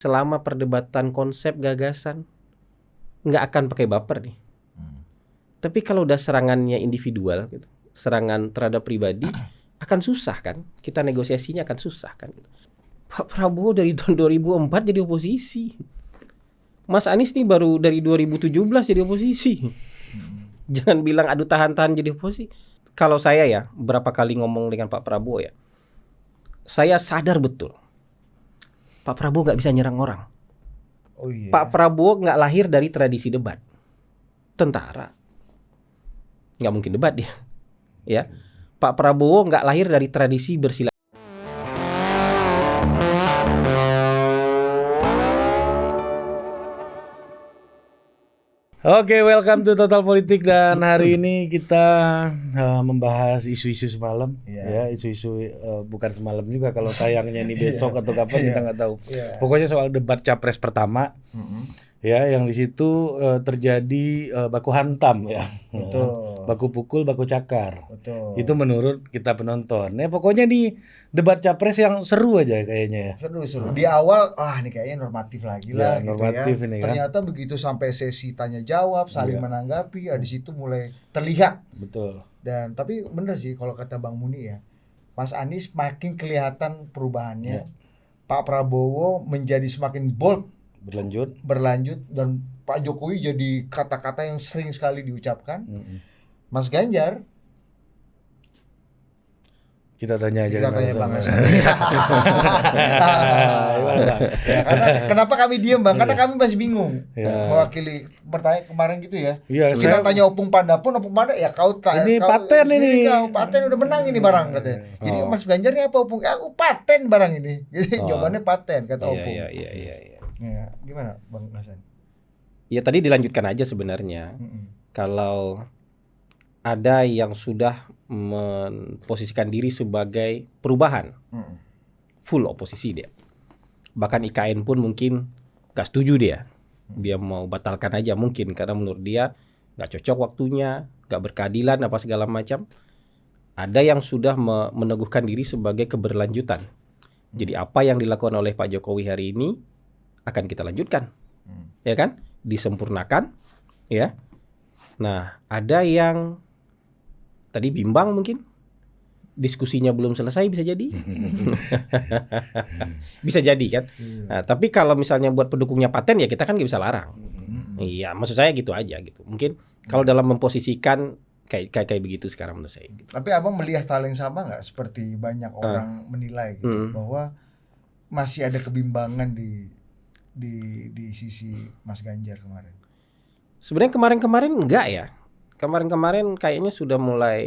selama perdebatan konsep gagasan nggak akan pakai baper nih. Tapi kalau udah serangannya individual gitu, serangan terhadap pribadi akan susah kan? Kita negosiasinya akan susah kan? Pak Prabowo dari tahun 2004 jadi oposisi. Mas Anies nih baru dari 2017 jadi oposisi. Jangan bilang adu tahan-tahan jadi oposisi. Kalau saya ya, berapa kali ngomong dengan Pak Prabowo ya, saya sadar betul Pak Prabowo nggak bisa nyerang orang. Oh iya. Pak Prabowo nggak lahir dari tradisi debat. Tentara nggak mungkin debat dia. Ya, Pak Prabowo nggak lahir dari tradisi bersilaturahmi. Oke, welcome to Total Politik, dan hari ini kita membahas isu-isu semalam, ya, isu-isu bukan semalam juga kalau tayangnya ini besok atau kapan kita nggak tahu. Pokoknya soal debat capres pertama, ya, yang di situ terjadi baku hantam, ya, baku pukul, baku cakar. Betul. Itu menurut kita penonton. Ya, pokoknya nih debat capres yang seru aja kayaknya ya. Seru. Di awal, nih kayaknya normatif lagi lah, Ya, normatif gitu ya. ini kan. Ternyata begitu sampai sesi tanya jawab, saling menanggapi, di situ mulai terlihat. Betul. Dan tapi bener sih kalau kata Bang Muni ya, Mas Anies makin kelihatan perubahannya. Pak Prabowo menjadi semakin bold, berlanjut, dan Pak Jokowi jadi kata-kata yang sering sekali diucapkan. Mas Ganjar, kita tanya aja. kita tanya Bang Hasan. Ya, karena kenapa kami diam, Bang? Karena kami masih bingung mewakili bertanya kemarin gitu ya. Iya, Kita tanya Opung Panda pun, Opung Panda ya kau tak. Ini paten ini. Kau paten udah menang ini barang katanya. Jadi Mas Ganjar ini apa Opung? Aku paten barang ini. Jadi jawabannya paten kata Opung. Iya. Ya, gimana Bang Hasan? Ya tadi dilanjutkan aja sebenarnya. Kalau ada yang sudah memposisikan diri sebagai perubahan, full oposisi dia. Bahkan IKN pun mungkin gak setuju dia mau batalkan aja mungkin karena menurut dia gak cocok waktunya, gak berkeadilan apa segala macam. Ada yang sudah meneguhkan diri sebagai keberlanjutan. Jadi apa yang dilakukan oleh Pak Jokowi hari ini akan kita lanjutkan, ya kan? Disempurnakan, ya. Nah, ada yang tadi bimbang mungkin diskusinya belum selesai, bisa jadi. Bisa jadi kan. Nah, tapi kalau misalnya buat pendukungnya paten ya kita kan nggak bisa larang. Iya, maksud saya gitu aja gitu. Mungkin kalau dalam memposisikan kayak begitu sekarang menurut saya gitu. Tapi Abang melihat hal yang sama nggak seperti banyak orang menilai gitu bahwa masih ada kebimbangan di sisi Mas Ganjar kemarin? Sebenarnya kemarin enggak ya. Kemarin kayaknya sudah mulai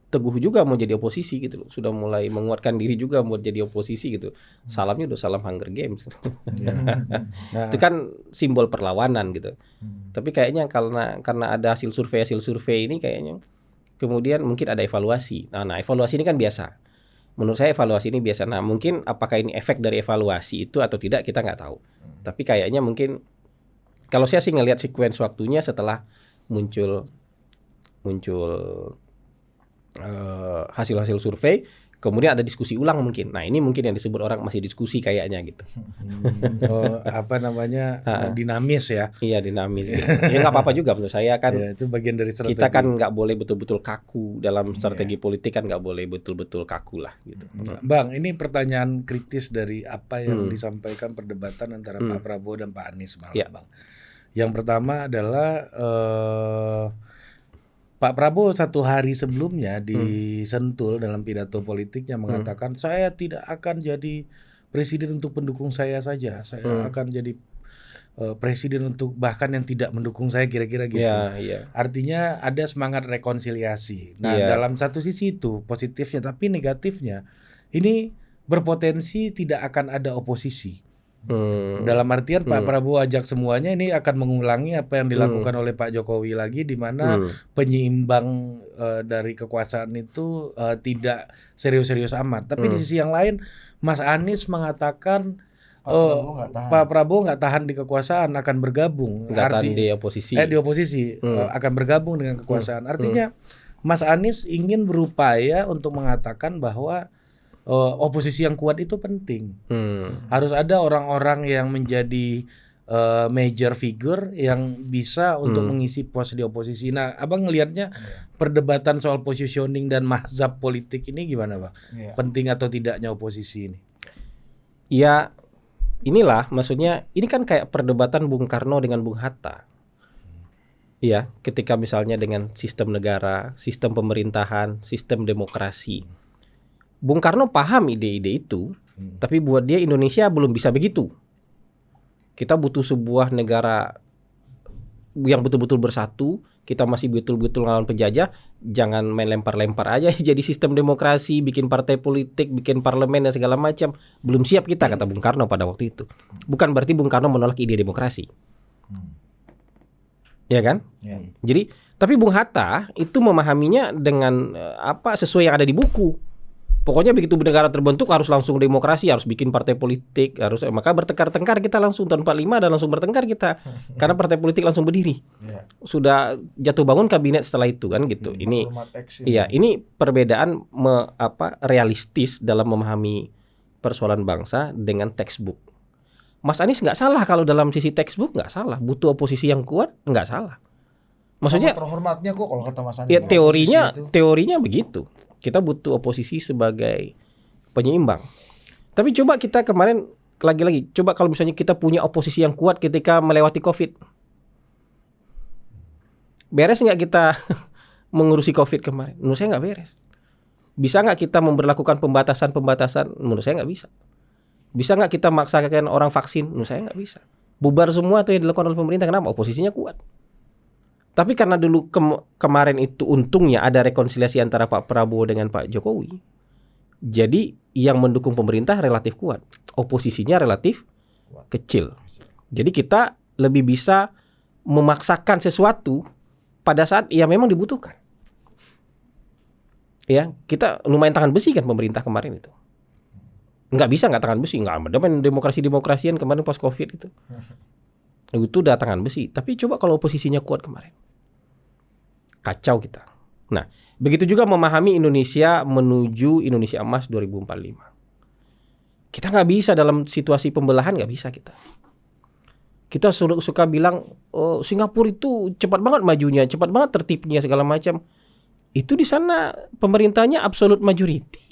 teguh juga mau jadi oposisi gitu loh. Sudah mulai menguatkan diri juga mau jadi oposisi gitu. Salamnya udah salam Hunger Games. Nah, itu kan simbol perlawanan gitu. Tapi kayaknya karena ada hasil survei ini kayaknya kemudian mungkin ada evaluasi. Nah, evaluasi ini kan biasa. Menurut saya evaluasi ini biasa. Nah, mungkin apakah ini efek dari evaluasi itu atau tidak kita nggak tahu. Tapi kayaknya mungkin kalau saya sih ngelihat sequence waktunya setelah muncul hasil-hasil survei, kemudian ada diskusi ulang mungkin. Nah, ini mungkin yang disebut orang masih diskusi kayaknya gitu. Dinamis ya. Iya, dinamis gitu. Ya nggak apa-apa juga menurut saya kan. Ya, itu bagian dari strategi. Kita kan nggak boleh betul-betul kaku dalam strategi politik, kan nggak boleh betul-betul kaku lah gitu. Bang, ini pertanyaan kritis dari apa yang disampaikan perdebatan antara Pak Prabowo dan Pak Anies malam, Bang. Yang pertama adalah Pak Prabowo satu hari sebelumnya di Sentul dalam pidato politiknya mengatakan saya tidak akan jadi presiden untuk pendukung saya saja, saya akan jadi presiden untuk bahkan yang tidak mendukung saya, kira-kira gitu. Artinya ada semangat rekonsiliasi. Nah, dalam satu sisi itu positifnya, tapi negatifnya ini berpotensi tidak akan ada oposisi. Dalam artian Pak Prabowo ajak semuanya ini akan mengulangi apa yang dilakukan oleh Pak Jokowi lagi, di mana penyeimbang dari kekuasaan itu tidak serius-serius amat. Tapi di sisi yang lain Mas Anies mengatakan Pak Prabowo nggak tahan di kekuasaan, akan bergabung. Nggak tahan di oposisi. Akan bergabung dengan kekuasaan. Artinya Mas Anies ingin berupaya untuk mengatakan bahwa oposisi yang kuat itu penting. Harus ada orang-orang yang menjadi major figure yang bisa untuk mengisi pos di oposisi. Nah, Abang ngelihatnya perdebatan soal positioning dan mazhab politik ini gimana, Bang? Penting atau tidaknya oposisi ini? Ya, inilah maksudnya, ini kan kayak perdebatan Bung Karno dengan Bung Hatta. Ya, ketika misalnya dengan sistem negara, sistem pemerintahan, sistem demokrasi. Bung Karno paham ide-ide itu, tapi buat dia Indonesia belum bisa begitu. Kita butuh sebuah negara yang betul-betul bersatu. Kita masih betul-betul ngelawan penjajah. Jangan main lempar-lempar aja jadi sistem demokrasi, bikin partai politik, bikin parlemen dan segala macam. Belum siap kita, kata Bung Karno pada waktu itu. Bukan berarti Bung Karno menolak ide demokrasi. Ya kan? Jadi, tapi Bung Hatta itu memahaminya dengan sesuai yang ada di buku. Pokoknya begitu negara terbentuk harus langsung demokrasi, harus bikin partai politik, maka bertengkar-tengkar kita langsung tahun 45 dan langsung bertengkar kita. Karena partai politik langsung berdiri. Sudah jatuh bangun kabinet setelah itu kan gitu. Ini perbedaan realistis dalam memahami persoalan bangsa dengan textbook. Mas Anies nggak salah kalau dalam sisi textbook, nggak salah. Butuh oposisi yang kuat, nggak salah. Maksudnya terhormatnya kok kalau kata Mas Anies. Ya teorinya begitu. Kita butuh oposisi sebagai penyeimbang. Tapi coba kita kemarin lagi-lagi, coba kalau misalnya kita punya oposisi yang kuat ketika melewati COVID. Beres nggak kita mengurusi COVID kemarin? Menurut saya nggak beres. Bisa nggak kita memberlakukan pembatasan? Menurut saya nggak bisa. Bisa nggak kita maksakan orang vaksin? Menurut saya nggak bisa. Bubar semua itu yang dilakukan oleh pemerintah. Kenapa? Oposisinya kuat. Tapi karena dulu kemarin itu untungnya ada rekonsiliasi antara Pak Prabowo dengan Pak Jokowi. Jadi yang mendukung pemerintah relatif kuat, oposisinya relatif kecil. Jadi kita lebih bisa memaksakan sesuatu pada saat yang memang dibutuhkan. Ya, kita lumayan tangan besi kan pemerintah kemarin itu. Nggak tangan besi, nggak ada main demokrasi-demokrasian kemarin pas COVID itu. Itu udah tangan besi. Tapi coba kalau oposisinya kuat kemarin, kacau kita. Nah, begitu juga memahami Indonesia menuju Indonesia Emas 2045. Kita nggak bisa dalam situasi pembelahan, nggak bisa kita. Kita suka bilang, oh, Singapura itu cepat banget majunya, cepat banget tertibnya segala macam. Itu di sana pemerintahnya absolute majority.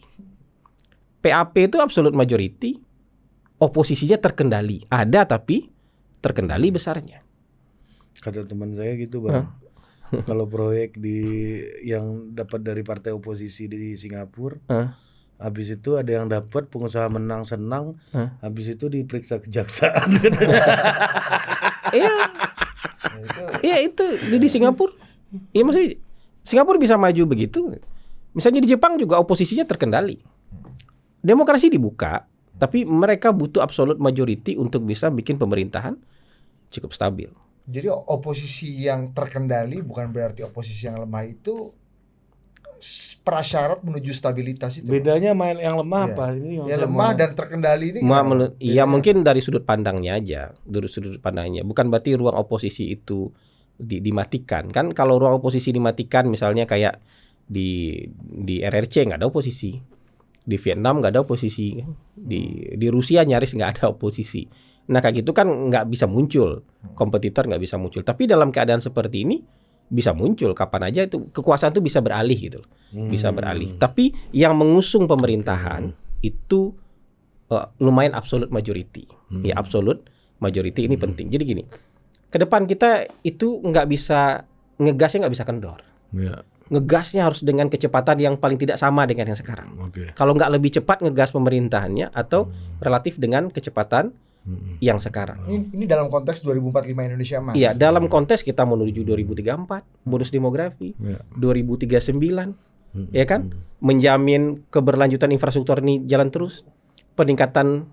PAP itu absolute majority. Oposisinya terkendali. Ada tapi terkendali besarnya. Kata teman saya gitu, Bang. Kalau proyek yang dapat dari partai oposisi di Singapura, habis itu ada yang dapat, pengusaha menang senang, habis itu diperiksa kejaksaan. Iya itu di Singapura. Iya maksudnya Singapura bisa maju begitu. Misalnya di Jepang juga oposisinya terkendali. Demokrasi dibuka. Tapi mereka butuh absolute majority untuk bisa bikin pemerintahan cukup stabil. Jadi oposisi yang terkendali bukan berarti oposisi yang lemah itu prasyarat menuju stabilitas itu. Bedanya main yang lemah apa? Ini yang lemah dan terkendali ini. Iya mungkin dari sudut pandangnya aja, dari sudut pandangnya. Bukan berarti ruang oposisi itu dimatikan. Kan kalau ruang oposisi dimatikan, misalnya kayak di RRC nggak ada oposisi. Di Vietnam nggak ada oposisi, di Rusia nyaris nggak ada oposisi. Nah kayak gitu kan nggak bisa muncul, kompetitor nggak bisa muncul. Tapi dalam keadaan seperti ini bisa muncul kapan aja, itu kekuasaan itu bisa beralih gitu, bisa beralih. Tapi yang mengusung pemerintahan itu lumayan absolute majority. Ya absolute majority ini penting. Jadi gini, ke depan kita itu nggak bisa ngegasnya, nggak bisa kendor. Ngegasnya harus dengan kecepatan yang paling tidak sama dengan yang sekarang. Kalau nggak lebih cepat ngegas pemerintahannya atau relatif dengan kecepatan yang sekarang. Ini dalam konteks 2045 Indonesia Emas. Iya, dalam konteks kita menuju 2034, bonus demografi, 2039, ya kan? Menjamin keberlanjutan infrastruktur ini jalan terus, peningkatan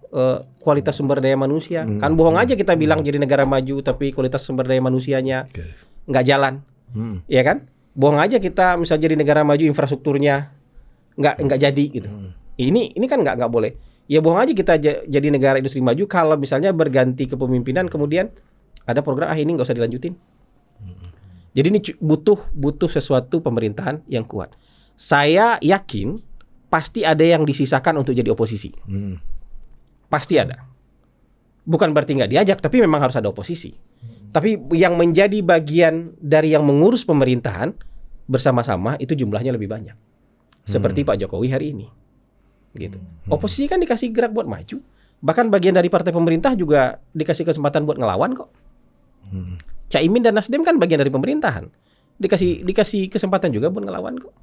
kualitas sumber daya manusia. Kan bohong aja kita bilang jadi negara maju tapi kualitas sumber daya manusianya nggak jalan, ya kan? Bohong aja kita misalnya jadi negara maju infrastrukturnya nggak jadi gitu. Ini kan nggak boleh. Ya bohong aja kita jadi negara industri maju kalau misalnya berganti kepemimpinan kemudian ada program ini nggak usah dilanjutin. Jadi ini butuh sesuatu pemerintahan yang kuat. Saya yakin pasti ada yang disisakan untuk jadi oposisi. Pasti ada. Bukan berarti nggak diajak, tapi memang harus ada oposisi. Tapi yang menjadi bagian dari yang mengurus pemerintahan bersama-sama itu jumlahnya lebih banyak. Seperti Pak Jokowi hari ini. Gitu. Oposisi kan dikasih gerak buat maju. Bahkan bagian dari partai pemerintah juga dikasih kesempatan buat ngelawan kok. Caimin dan Nasdem kan bagian dari pemerintahan. Dikasih kesempatan juga buat ngelawan kok.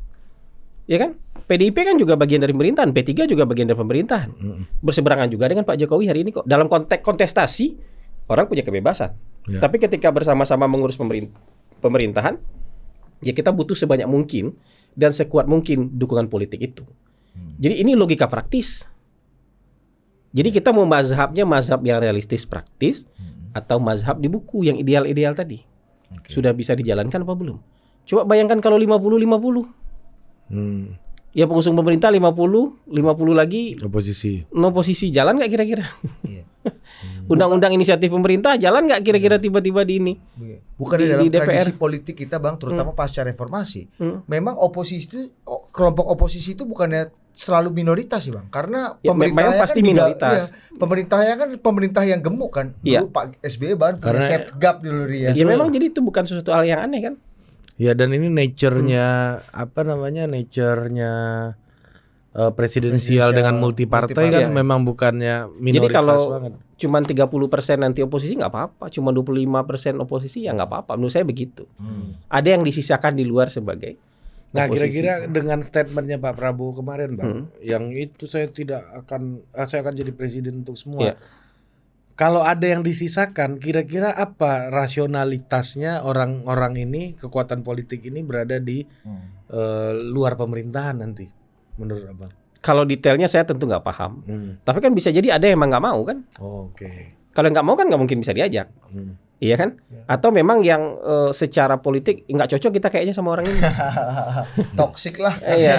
Ya kan? PDIP kan juga bagian dari pemerintahan, P3 juga bagian dari pemerintahan. Berseberangan juga dengan Pak Jokowi hari ini kok. Dalam konteks kontestasi, orang punya kebebasan. Ya. Tapi ketika bersama-sama mengurus pemerintahan, ya kita butuh sebanyak mungkin dan sekuat mungkin dukungan politik itu. Jadi ini logika praktis. Jadi kita mau mazhabnya mazhab yang realistis praktis atau mazhab di buku yang ideal-ideal tadi. Sudah bisa dijalankan apa belum? Coba bayangkan kalau 50-50. Ya pengusung pemerintah 50 lagi Oposisi. oposisi, jalan nggak kira-kira? Undang-undang inisiatif pemerintah jalan nggak kira-kira tiba-tiba di ini? Bukan Di dalam DPR. tradisi politik kita Bang, terutama pasca reformasi. Memang oposisi itu, kelompok oposisi itu bukannya selalu minoritas sih Bang, karena Ya, memang pemerintahnya pasti kan minoritas. pemerintahnya kan pemerintah yang gemuk kan. Iya. Dulu Pak SBY bahkan punya Karena- setgap dulu ya. Ya memang jadi itu bukan sesuatu hal yang aneh kan? Ya, dan ini nature-nya nature-nya presidensial dengan multipartai kan Iya. memang bukannya Jadi minoritas kalau banget. cuman 30% nanti oposisi nggak apa-apa, cuma 25% oposisi ya nggak apa-apa. Menurut saya begitu. Ada yang disisakan di luar sebagai Nah, oposisi. kira-kira dengan statementnya Pak Prabowo kemarin, Bang, yang itu saya akan jadi presiden untuk semua. Iya. Kalau ada yang disisakan, kira-kira apa rasionalitasnya orang-orang ini, kekuatan politik ini berada di luar pemerintahan nanti, menurut Abang? Kalau detailnya saya tentu nggak paham. Tapi kan bisa jadi ada yang emang nggak mau kan? Oke. Kalau nggak mau kan nggak mungkin bisa diajak. Iya kan? Atau memang yang secara politik nggak cocok kita kayaknya sama orang ini. Toksik lah. Iya,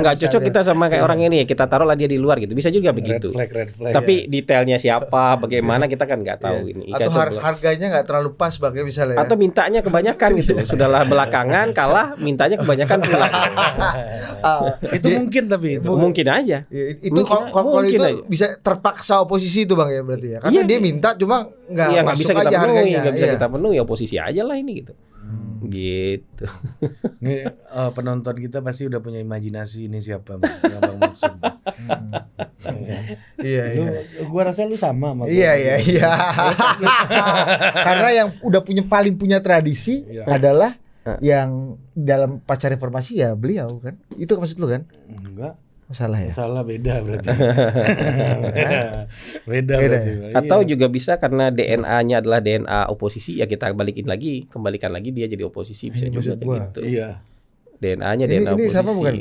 nggak cocok kita sama kayak orang ini. Kita taruhlah dia di luar gitu. Bisa juga begitu. Red flag. Tapi detailnya siapa, bagaimana kita kan nggak tahu ini. Atau harganya nggak terlalu pas Bang ya misalnya. Atau mintanya kebanyakan gitu. Sudahlah belakangan kalah, mintanya kebanyakan pula. Itu mungkin tapi itu. Mungkin aja. Ya, itu Mungkin- kalau mungkin itu aja. bisa terpaksa oposisi itu Bang ya berarti ya. Karena Iya. dia minta cuma nggak Iya, nggak masuk bisa kita aja penuhi, harganya. nggak bisa Iya. kita penuhi, oposisi aja lah ini gitu. Gitu. Nih penonton kita pasti udah punya imajinasi ini siapa Bang, yang Bang maksud. Iya, iya. Gua rasa lu sama sama gua. Iya. Karena yang udah paling punya tradisi Iya. adalah yang dalam pasca reformasi ya beliau kan. Itu maksud lu kan? Enggak, Salah ya. salah beda berarti. beda Beda berarti. ya? Atau Iya. juga bisa karena DNA-nya adalah DNA oposisi, ya kita kembalikan lagi dia jadi oposisi, bisa Ini juga maksud gua. gitu. Iya. DNA-nya Ini DNA oposisi. sama bukan?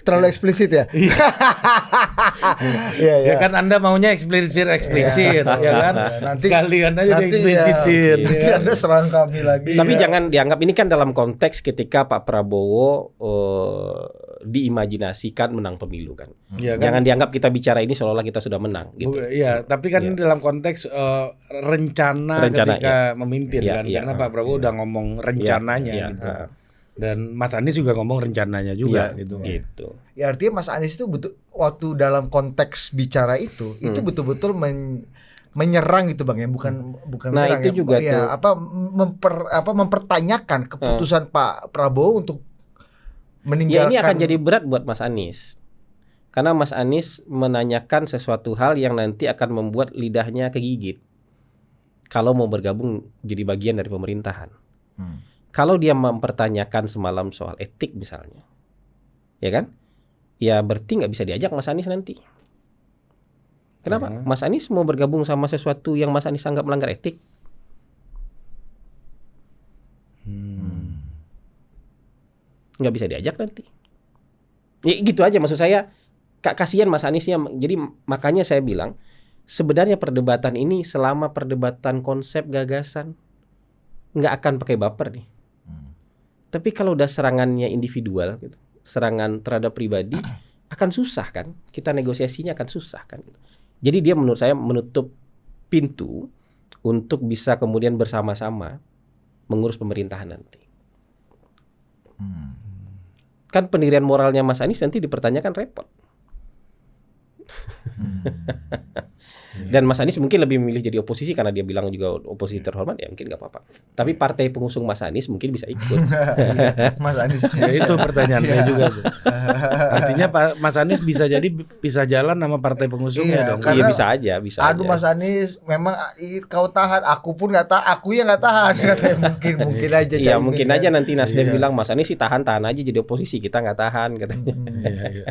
Terlalu eksplisit ya? Iya, Ya kan Anda maunya eksplisit ya kan? Nanti- Sekalian aja nanti dieksplisitin. ya, nanti Anda serang kami lagi. Tapi jangan dianggap ini kan dalam konteks ketika Pak Prabowo diimajinasikan menang pemilu kan. Iya kan? Jangan dianggap kita bicara ini seolah-olah kita sudah menang gitu. Iya, tapi kan Iya. ini dalam konteks rencana ketika memimpin Iya, kan, iya. karena Pak Prabowo udah ngomong rencananya Iya, gitu. iya. Dan Mas Anies juga ngomong rencananya juga Iya, gitu. gitu. Ya artinya Mas Anies itu waktu dalam konteks bicara itu betul-betul menyerang gitu Bang ya, bukan Nah, menyerang itu ya. juga Ya, tuh. mempertanyakan keputusan Pak Prabowo untuk Ya meninggalkan. ini akan jadi berat buat Mas Anies. Karena Mas Anies menanyakan sesuatu hal yang nanti akan membuat lidahnya kegigit. Kalau mau bergabung jadi bagian dari pemerintahan. Kalau dia mempertanyakan semalam soal etik misalnya, ya kan? Ya berarti nggak bisa diajak Mas Anies nanti. Kenapa? Mas Anies mau bergabung sama sesuatu yang Mas Anies anggap melanggar etik? Nggak bisa diajak nanti. Ya gitu aja maksud saya. Kasihan Mas Aniesnya. Jadi makanya saya bilang sebenarnya perdebatan ini selama perdebatan konsep gagasan nggak akan pakai baper nih. Tapi kalau udah serangannya individual gitu, serangan terhadap pribadi akan susah kan? Kita negosiasinya akan susah kan? Jadi dia menurut saya menutup pintu untuk bisa kemudian bersama-sama mengurus pemerintahan nanti. Kan pendirian moralnya Mas Anies nanti dipertanyakan repot. Dan Mas Anies mungkin lebih memilih jadi oposisi karena dia bilang juga oposisi terhormat, ya mungkin nggak apa-apa. Tapi partai pengusung Mas Anies mungkin bisa ikut. Mas Anies. Ya itu pertanyaan saya juga tuh. Artinya Pak Mas Anies bisa jadi bisa jalan sama partai pengusungnya dong. Iya bisa aja, bisa aduh aja. Mas Anies, memang kau tahan, aku pun nggak tahan, aku yang nggak tahan. Katanya mungkin aja. Iya Caimin mungkin kan. aja nanti Nasdem Iya. bilang Mas Anies sih tahan aja jadi oposisi, kita nggak tahan katanya. Iya.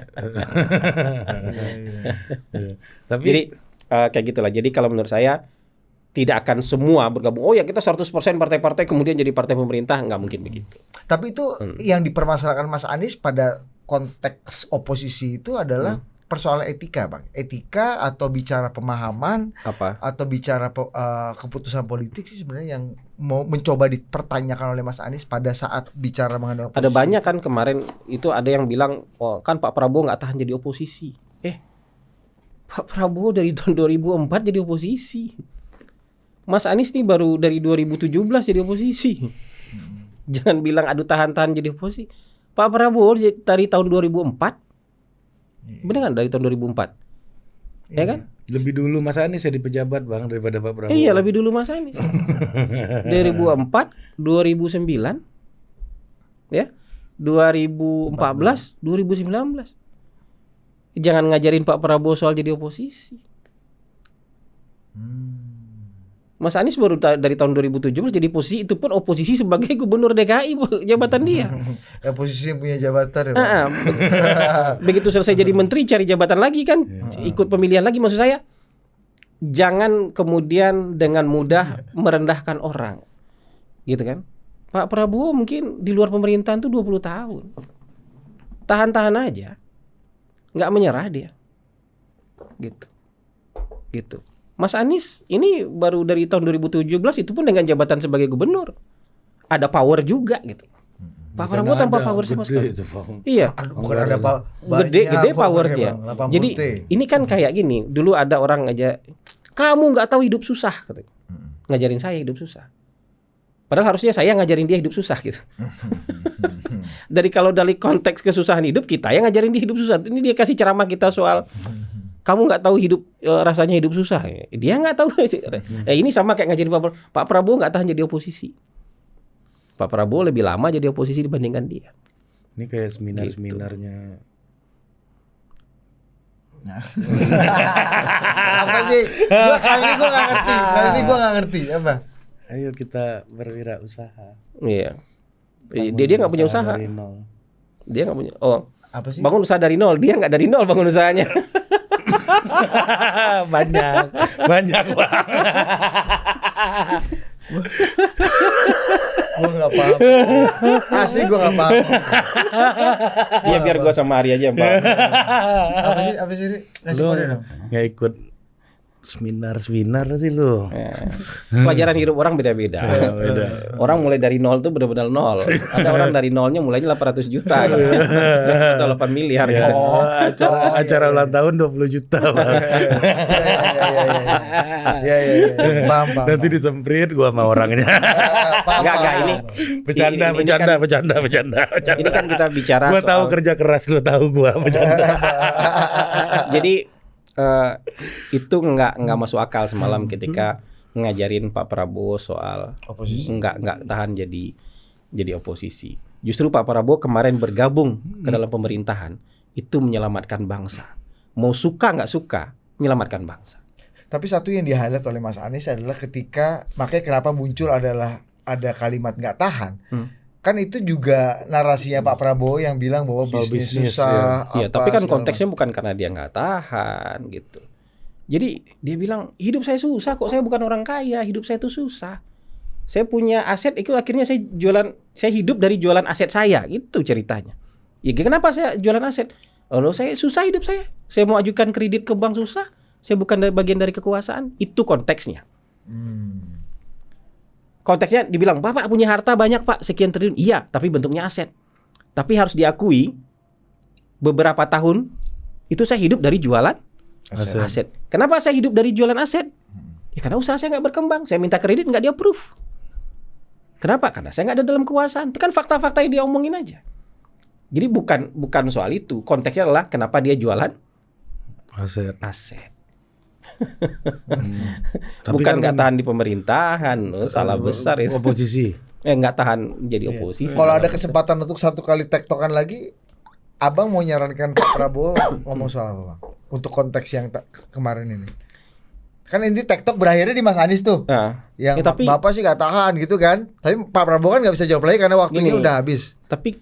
Tapi Jadi kayak gitulah. Jadi kalau menurut saya tidak akan semua bergabung. Oh ya kita 100% partai-partai kemudian jadi partai pemerintah, nggak mungkin begitu. Tapi itu yang dipermasalahkan Mas Anies pada konteks oposisi itu adalah persoalan etika, Bang. Etika atau bicara pemahaman Apa? atau bicara keputusan politik sih sebenarnya yang mau mencoba dipertanyakan oleh Mas Anies pada saat bicara mengenai oposisi. Ada banyak kan kemarin itu ada yang bilang, oh, kan Pak Prabowo nggak tahan jadi oposisi. Pak Prabowo dari tahun 2004 jadi oposisi. Mas Anies nih baru dari 2017 jadi oposisi. Jangan bilang aduh tahan-tahan jadi oposisi. Pak Prabowo dari tahun 2004. Bener kan dari tahun 2004? Ya kan? lebih dulu Mas Anies jadi pejabat Bang daripada Pak Prabowo. Iya, lebih dulu Mas Anies. 2004, 2009. Ya. 2014, 2019. Jangan ngajarin Pak Prabowo soal jadi oposisi. Mas Anies baru dari tahun 2017 jadi oposisi, itu pun oposisi sebagai gubernur DKI jabatan dia. Ya posisi yang punya jabatan ya, Pak. Begitu selesai jadi menteri cari jabatan lagi kan, ikut pemilihan lagi. Maksud saya jangan kemudian dengan mudah merendahkan orang, gitu kan. Pak Prabowo mungkin di luar pemerintahan tuh 20 tahun, tahan-tahan aja, nggak menyerah dia, gitu. Mas Anies ini baru dari tahun 2017 itu pun dengan jabatan sebagai gubernur, ada power juga gitu. Pak Prabowo tanpa power sama sekali. Iya. Bukan ada Gede power dia. Jadi ini kan kayak gini. Dulu ada orang aja, kamu nggak tahu hidup susah, katanya. Ngajarin saya hidup susah. Padahal harusnya saya ngajarin dia hidup susah gitu. Dari konteks kesusahan hidup, kita yang ngajarin dia hidup susah. Ini dia kasih ceramah kita soal kamu nggak tahu hidup rasanya hidup susah. Dia nggak tahu. Ini sama kayak ngajarin Pak Prabowo nggak tahan jadi oposisi. Pak Prabowo lebih lama jadi oposisi dibandingkan dia. Ini kayak seminar-seminarnya. Apa sih? Kali ini gue nggak ngerti. Apa? Ayo kita berwirausaha. Iya. Dia nggak punya usaha. Dari nol. Dia nggak punya. Oh, apa sih? Bangun usaha dari nol. Dia nggak dari nol bangun usahanya. banyak banget. Gue nggak paham. Asli gue nggak paham. Iya biar gue sama Ari aja yang paham. Apa sih? Ngasih Lu kode dong. nggak ikut seminar sih lu. Pelajaran hidup orang beda-beda. Beda. Orang mulai dari nol tuh benar-benar nol. Ada orang dari nolnya mulainya 800 juta gitu. Atau 8 miliar gitu. Acara ulang tahun 20 juta Bang. Iya. Paham. Nanti disemprit gua sama orangnya. Enggak ini. Bercanda. Ini kan kita bicara Gua tahu soal kerja keras, lu tahu gua bercanda. Jadi itu nggak masuk akal semalam ketika ngajarin Pak Prabowo soal oposisi. nggak tahan jadi oposisi. Justru Pak Prabowo kemarin bergabung ke dalam pemerintahan itu menyelamatkan bangsa. Mau suka nggak suka menyelamatkan bangsa. Tapi satu yang di-highlight oleh Mas Anies adalah ketika makanya kenapa muncul ada kalimat nggak tahan. Kan itu juga narasinya Pak Prabowo yang bilang bahwa bisnis susah. Ya, tapi kan konteksnya bukan karena dia nggak tahan gitu. Jadi dia bilang hidup saya susah kok, saya bukan orang kaya, hidup saya itu susah. Saya punya aset, itu akhirnya saya hidup dari jualan aset saya, itu ceritanya. Ya kenapa saya jualan aset? Oh, saya susah hidup saya mau ajukan kredit ke bank susah, saya bukan bagian dari kekuasaan, itu konteksnya. Konteksnya dibilang, Bapak punya harta banyak Pak, sekian triliun. Iya, tapi bentuknya aset. Tapi harus diakui, beberapa tahun itu saya hidup dari jualan aset. Kenapa saya hidup dari jualan aset? Ya karena usaha saya nggak berkembang. Saya minta kredit nggak di-approve. Kenapa? Karena saya nggak ada dalam kekuasaan. Itu kan fakta-fakta yang dia omongin aja. Jadi bukan soal itu. Konteksnya adalah kenapa dia jualan aset. Tapi Bukan kan nggak tahan di pemerintahan, salah besar itu. Oposisi. Nggak tahan jadi oposisi. Kalau ada salah besar. kesempatan untuk satu kali tektokan lagi, Abang mau nyarankan Pak Prabowo ngomong soal apa, Bang? Untuk konteks yang kemarin ini. Kan ini tektok berakhirnya di Mas Anies tuh. Nah, Yang ya, tapi Bapak sih nggak tahan gitu kan. Tapi Pak Prabowo kan nggak bisa jawab lagi karena waktunya Gini. udah habis. Tapi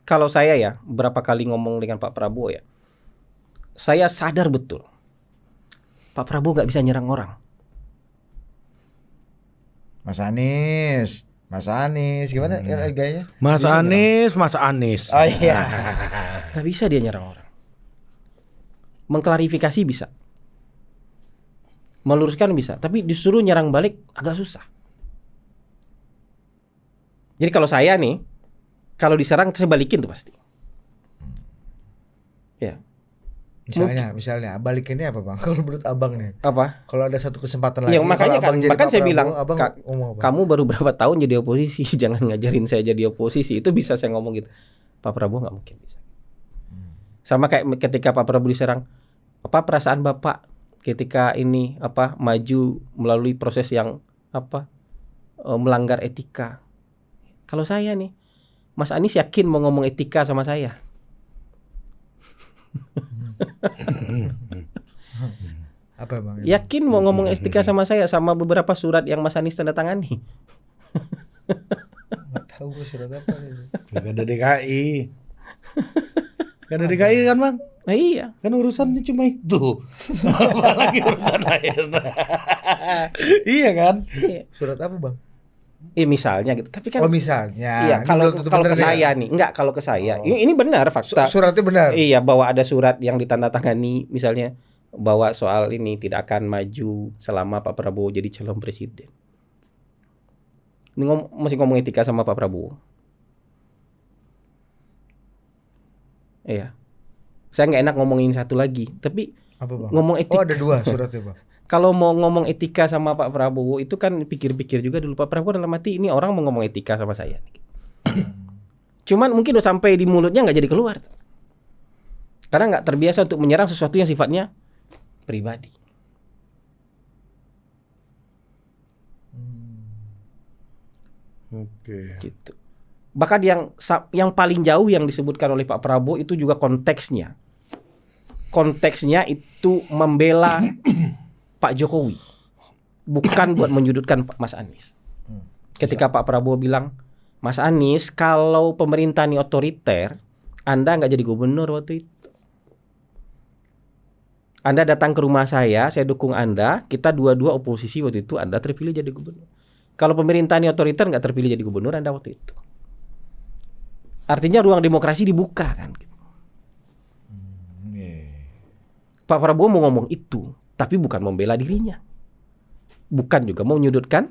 kalau saya ya berapa kali ngomong dengan Pak Prabowo ya, saya sadar betul Pak Prabowo nggak bisa nyerang orang. Mas Anies gimana gayanya? Mas Anies. Oh iya. Nggak bisa dia nyerang orang. Mengklarifikasi bisa, meluruskan bisa, tapi disuruh nyerang balik agak susah. Jadi kalau saya nih, kalau diserang saya balikin tuh pasti. Ya. Misalnya balikinnya apa, Bang? Kalau menurut Abang nih. Apa? Kalau ada satu kesempatan lagi. Ya makanya kalau Abang jadi bahkan Pak saya Prabowo, bilang, Abang ngomong apa? kamu baru berapa tahun jadi oposisi, jangan ngajarin saya jadi oposisi. Itu bisa saya ngomong gitu. Pak Prabowo nggak mungkin bisa. Sama kayak ketika Pak Prabowo diserang, apa perasaan Bapak ketika ini maju melalui proses yang melanggar etika. Kalau saya nih, Mas Anies yakin mau ngomong etika sama saya? Apa, Bang? Yakin mau ngomong etika sama saya sama beberapa surat yang Mas Anies tanda tangani? Nggak tahu surat apa itu. Gak ada DKI. Gak ada DKI kan, Bang? Nah, iya. Kan urusannya cuma itu. Apalagi urusan lain. Iya kan? Iya. Surat apa, Bang? Misalnya gitu. Tapi kan misalnya. iya, Ini kalau belum tentu ke bener saya ya? nih, kalau ke saya. Ini benar fakta. Suratnya benar. Iya, bahwa ada surat yang ditandatangani misalnya bahwa soal ini tidak akan maju selama Pak Prabowo jadi calon presiden. Ini masih ngomong etika sama Pak Prabowo. Iya. Saya nggak enak ngomongin satu lagi, tapi Apa, Bang? ngomong etika. Oh, ada dua suratnya, Bang. Kalau mau ngomong etika sama Pak Prabowo itu kan pikir-pikir juga dulu. Pak Prabowo dalam hati ini orang mau ngomong etika sama saya. Cuman mungkin udah sampai di mulutnya nggak jadi keluar. Karena nggak terbiasa untuk menyerang sesuatu yang sifatnya pribadi. Oke. Gitu. Bahkan yang paling jauh yang disebutkan oleh Pak Prabowo itu juga konteksnya. Konteksnya itu membela Pak Jokowi, bukan buat menyudutkan Mas Anies. Ketika Pak Prabowo bilang, Mas Anies, kalau pemerintah ini otoriter, Anda nggak jadi gubernur waktu itu. Anda datang ke rumah saya dukung Anda, kita dua-dua oposisi waktu itu, Anda terpilih jadi gubernur. Kalau pemerintah ini otoriter nggak terpilih jadi gubernur Anda waktu itu. Artinya ruang demokrasi dibuka kan. Pak Prabowo mau ngomong itu, tapi bukan membela dirinya, bukan juga mau menyudutkan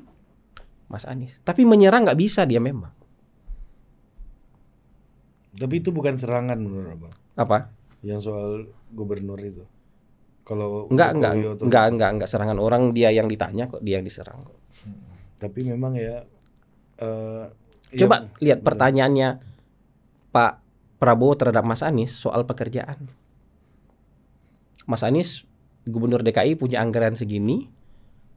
Mas Anies. Tapi menyerang nggak bisa dia memang. Tapi itu bukan serangan menurut Abang. Apa? Yang soal gubernur itu. Kalau enggak serangan orang, dia yang ditanya kok, dia yang diserang kok. Tapi memang ya. Coba lihat pertanyaannya Pak Prabowo terhadap Mas Anies soal pekerjaan. Mas Anies Gubernur DKI punya anggaran segini,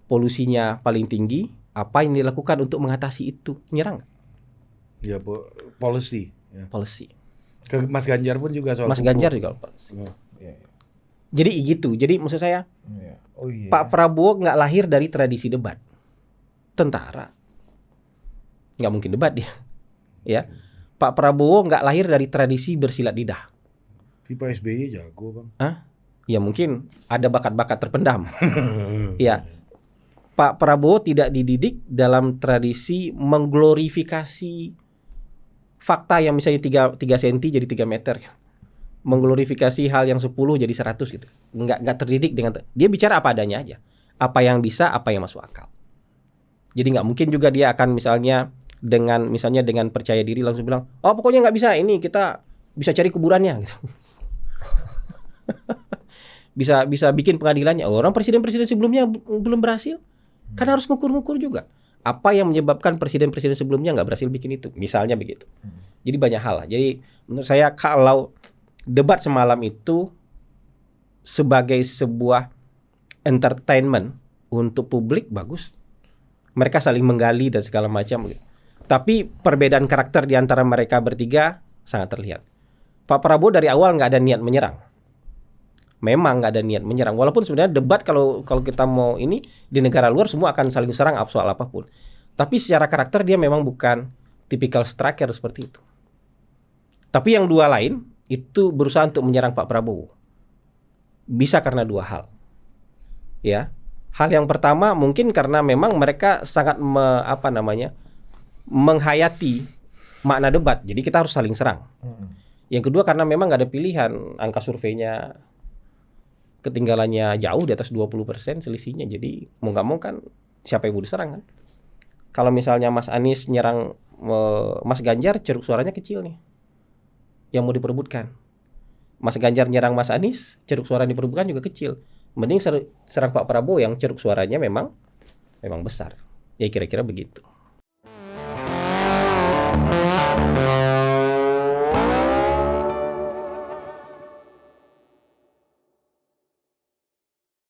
polusinya paling tinggi, apa yang dilakukan untuk mengatasi itu? Menyerang? Ya policy. Ya. Policy. Ke Mas Ganjar pun juga soal Mas Ganjar juga policy. Jadi gitu. Jadi maksud saya Pak Prabowo nggak lahir dari tradisi debat. Tentara nggak mungkin debat dia. Ya. Pak Prabowo nggak lahir dari tradisi bersilat lidah. Pak SBY jago, Bang. Ya mungkin ada bakat-bakat terpendam. Ya. Pak Prabowo tidak dididik dalam tradisi mengglorifikasi fakta yang misalnya 3 cm jadi 3 meter. Mengglorifikasi hal yang 10 jadi 100 gitu. Enggak terdidik dengan dia bicara apa adanya aja. Apa yang bisa, apa yang masuk akal. Jadi enggak mungkin juga dia akan misalnya dengan percaya diri langsung bilang, "Oh, pokoknya enggak bisa, ini kita bisa cari kuburannya." gitu. bisa bikin pengadilannya. Orang presiden-presiden sebelumnya belum berhasil. Kan harus ngukur-ngukur juga. apa yang menyebabkan presiden-presiden sebelumnya nggak berhasil bikin itu, misalnya begitu. Jadi banyak hal lah. Jadi menurut saya kalau debat semalam itu sebagai sebuah entertainment untuk publik bagus. Mereka saling menggali dan segala macam. Tapi perbedaan karakter di antara mereka bertiga sangat terlihat. Pak Prabowo dari awal nggak ada niat menyerang. Memang nggak ada niat menyerang. Walaupun sebenarnya debat kalau kita mau ini di negara luar semua akan saling serang soal apapun. Tapi secara karakter dia memang bukan tipikal striker seperti itu. Tapi yang dua lain itu berusaha untuk menyerang Pak Prabowo. Bisa karena dua hal. Ya. Hal yang pertama mungkin karena memang mereka sangat menghayati makna debat. Jadi kita harus saling serang. Yang kedua karena memang nggak ada pilihan, angka surveinya ketinggalannya jauh di atas 20% selisihnya. Jadi mau nggak mau kan siapa yang mau diserang kan? Kalau misalnya Mas Anies nyerang Mas Ganjar, ceruk suaranya kecil nih yang mau diperebutkan. Mas Ganjar nyerang Mas Anies, ceruk suara yang diperebutkan juga kecil. Mending serang Pak Prabowo yang ceruk suaranya memang besar. Ya kira-kira begitu.